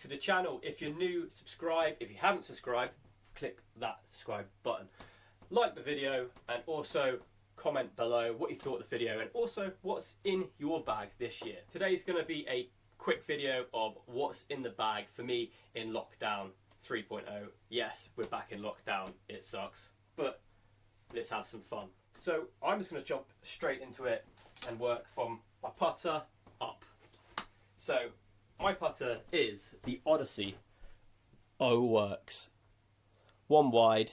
to the channel. If you're new, subscribe. If you haven't subscribed, click that subscribe button. Like the video and also comment below what you thought of the video and also what's in your bag this year. Today's going to be a quick video of what's in the bag for me in lockdown 3.0. Yes, we're back in lockdown. It sucks, but let's have some fun. So I'm just going to jump straight into it and work from my putter up. So my putter is the Odyssey O Works, one wide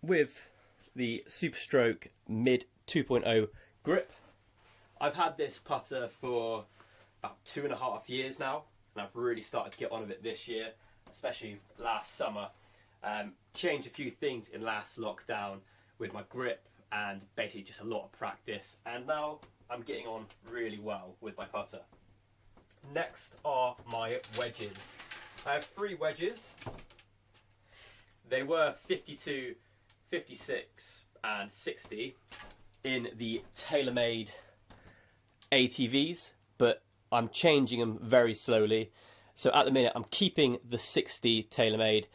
with the Super Stroke Mid 2.0 grip. I've had this putter for about 2.5 years now, and I've really started to get on with it this year, especially last summer. Changed a few things in last lockdown with my grip and basically just a lot of practice, and now I'm getting on really well with my putter. Next are my wedges. I have 3 wedges. They were 52, 56 and 60 in the TaylorMade ATVs, but I'm changing them very slowly. So at the minute I'm keeping the 60 TaylorMade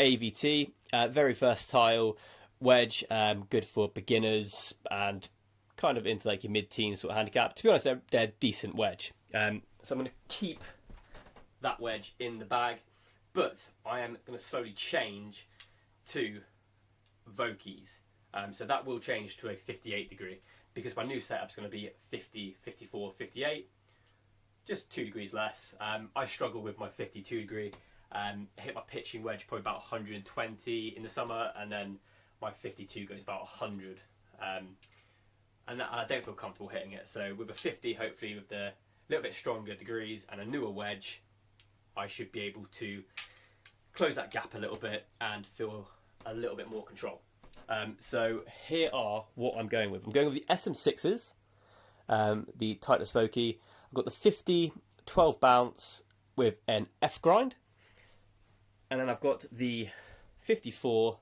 AVT, very versatile wedge, good for beginners and kind of into like your mid-teens sort of handicap. To be honest, they're a decent wedge. So I'm going to keep that wedge in the bag, but I am going to slowly change to Vokeys. So that will change to a 58 degree because my new setup's going to be 50, 54, 58, just 2 degrees less. I struggle with my 52 degree. I hit my pitching wedge probably about 120 in the summer, and then my 52 goes about 100. And I don't feel comfortable hitting it. So with a 50, hopefully with the little bit stronger degrees and a newer wedge, I should be able to close that gap a little bit and feel a little bit more control. So here are what I'm going with. I'm going with the SM6s, the Titleist Vokey. I've got the 50 12 bounce with an F grind, and then I've got the 54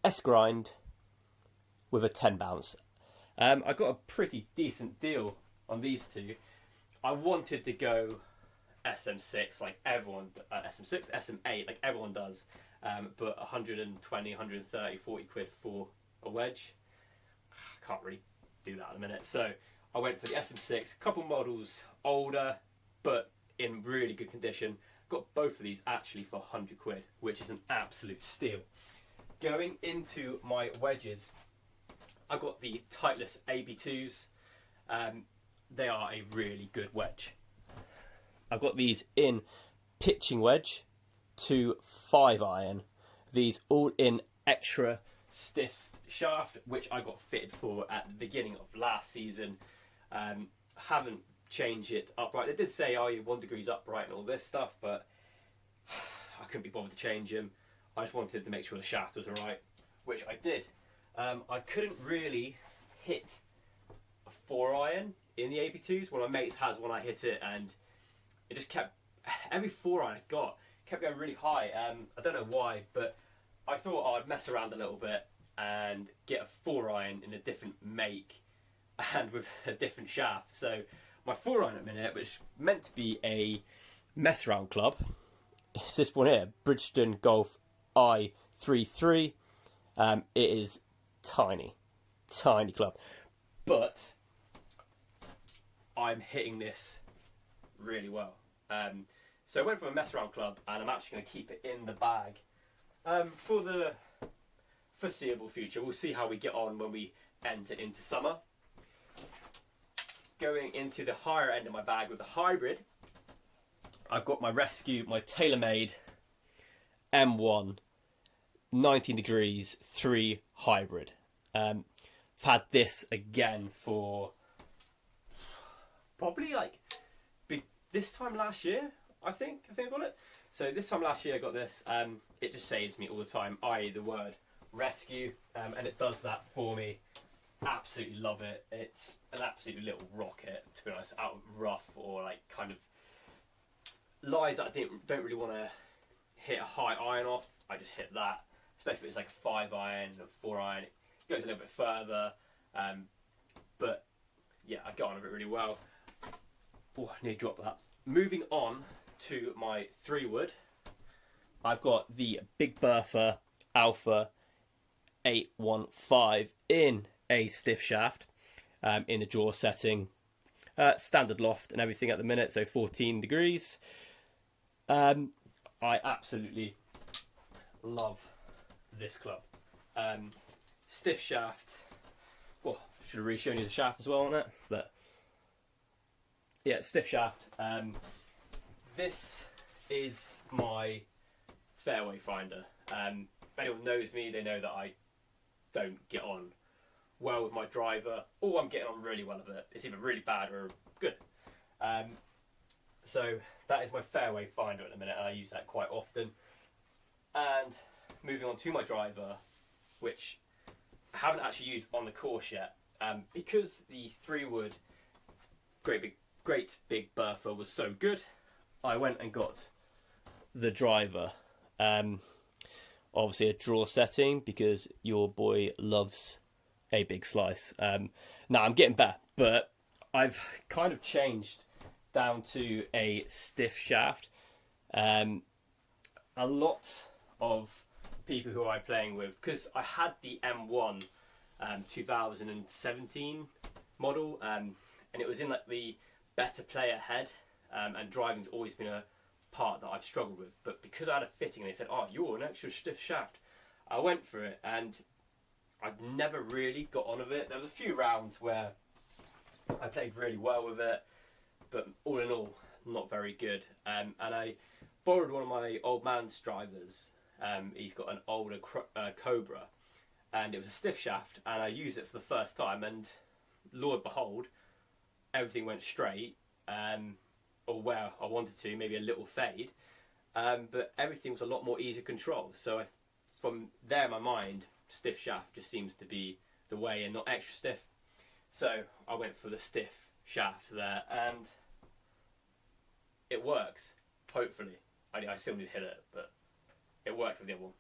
S grind with a 10 bounce. I got a pretty decent deal on these two. I wanted to go SM6 like everyone, SM6, SM8 like everyone does, but 120, 130, 40 quid for a wedge, I can't really do that at the minute. So I went for the SM6, a couple models older, but in really good condition. Got both of these actually for 100 quid, which is an absolute steal. Going into my wedges, I've got the Titleist AB2s. They are a really good wedge. I've got these in pitching wedge to 5 iron. These all in extra stiff shaft, which I got fitted for at the beginning of last season. Haven't changed it upright. They did say, oh, you're 1 degree upright and all this stuff, but I couldn't be bothered to change them. I just wanted to make sure the shaft was alright, which I did. I couldn't really hit a 4 iron in the AB2s. One of my mates has one, I hit it and it just kept, every 4 iron I got kept going really high. I don't know why, but I thought I'd mess around a little bit and get a 4 iron in a different make and with a different shaft. So my 4 iron at the minute, which meant to be a mess around club, is this one here, Bridgestone Golf I33. It is tiny club, but I'm hitting this really well. So I went for a mess around club, and I'm actually going to keep it in the bag for the foreseeable future. We'll see how we get on when we enter into summer. Going into the higher end of my bag with the hybrid, I've got my Rescue, my TaylorMade M1 19 degrees 3 hybrid. I've had this again for probably like this time last year. I think I got it. So this time last year I got this. It just saves me all the time, i.e. the word rescue, and it does that for me. Absolutely love it. It's an absolute little rocket, to be honest, out of rough or like kind of lies that I don't really want to hit a high iron off. I just hit that, especially if it's like a 5 iron or 4 iron. It goes a little bit further, but yeah, I got on with it really well. Oh, I nearly dropped that. Moving on to my 3-wood. I've got the Big Bertha Alpha 815 in a stiff shaft, in the draw setting, standard loft and everything at the minute, so 14 degrees. I absolutely love this club. Stiff shaft. Well, should have really shown you the shaft as well on it, but yeah, stiff shaft. This is my fairway finder. If anyone knows me, they know that I don't get on well with my driver, or I'm getting on really well with it. It's either really bad or good. So that is my fairway finder at the minute, and I use that quite often. And moving on to my driver, which I haven't actually used on the course yet, because the 3-wood Great Big Bertha was so good, I went and got the driver. Obviously a draw setting, because your boy loves a big slice. Now I'm getting better, but I've kind of changed down to a stiff shaft. A lot of people who I'm playing with, because I had the M1 2017 model, and it was in like the better player head, and driving's always been a part that I've struggled with. But because I had a fitting and they said, oh, you're an extra stiff shaft, I went for it, and I've never really got on with it. There was a few rounds where I played really well with it, but all in all, not very good. And I borrowed one of my old man's drivers. He's got an older Cobra, and it was a stiff shaft, and I used it for the first time, and Lord behold, everything went straight, or where I wanted to, maybe a little fade, but everything was a lot more easy to control. So from there in my mind, stiff shaft just seems to be the way, and not extra stiff. So I went for the stiff shaft there, and it works, hopefully. I still need to hit it, but it worked with the other one.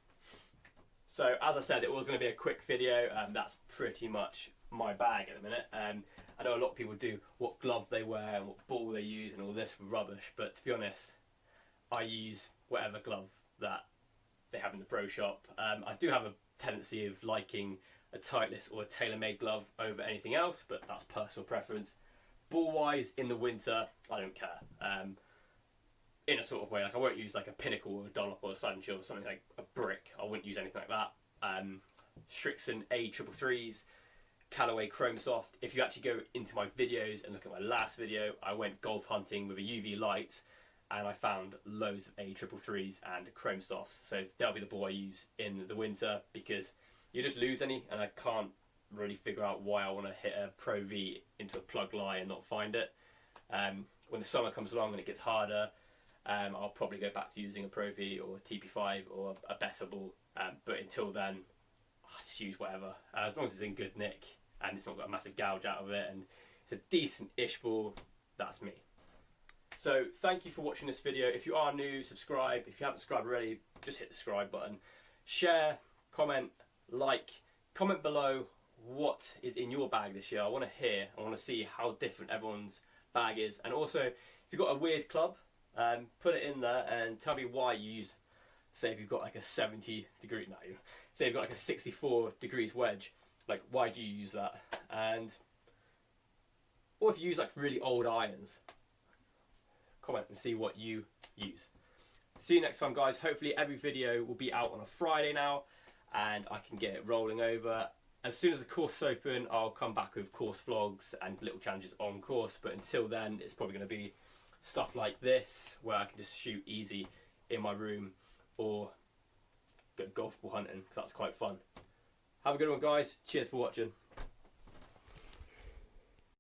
So as I said, it was going to be a quick video. That's pretty much my bag at the minute. I know a lot of people do what glove they wear and what ball they use and all this rubbish, but to be honest, I use whatever glove that they have in the pro shop. I do have a tendency of liking a Titleist or a tailor-made glove over anything else, but that's personal preference. Ball wise, in the winter, I don't care. In a sort of way, like I won't use like a Pinnacle or a Dunlop or a Slide and Chill or something like a brick. I wouldn't use anything like that. Srixon A333s, Callaway Chrome Soft. If you actually go into my videos and look at my last video, I went golf hunting with a UV light, and I found loads of A333s and Chrome Softs. So that'll be the ball I use in the winter, because you just lose any, and I can't really figure out why I want to hit a Pro V into a plug lie and not find it. When the summer comes along and it gets harder, I'll probably go back to using a Pro V or a TP5 or a better ball. But until then, I just use whatever. As long as it's in good nick and it's not got a massive gouge out of it and it's a decent-ish ball, that's me. So thank you for watching this video. If you are new, subscribe. If you haven't subscribed already, just hit the subscribe button. Share, comment, like, comment below what is in your bag this year. I want to hear, I want to see how different everyone's bag is. And also, if you've got a weird club, put it in there and tell me why you use, say if you've got like a 70 degree, no, say you've got like a 64 degrees wedge, like why do you use that? And, or if you use like really old irons, comment and see what you use. See you next time, guys. Hopefully every video will be out on a Friday now, and I can get it rolling over. As soon as the course is open, I'll come back with course vlogs and little challenges on course, but until then it's probably going to be stuff like this, where I can just shoot easy in my room or go golf ball hunting, because that's quite fun. Have a good one, guys. Cheers for watching.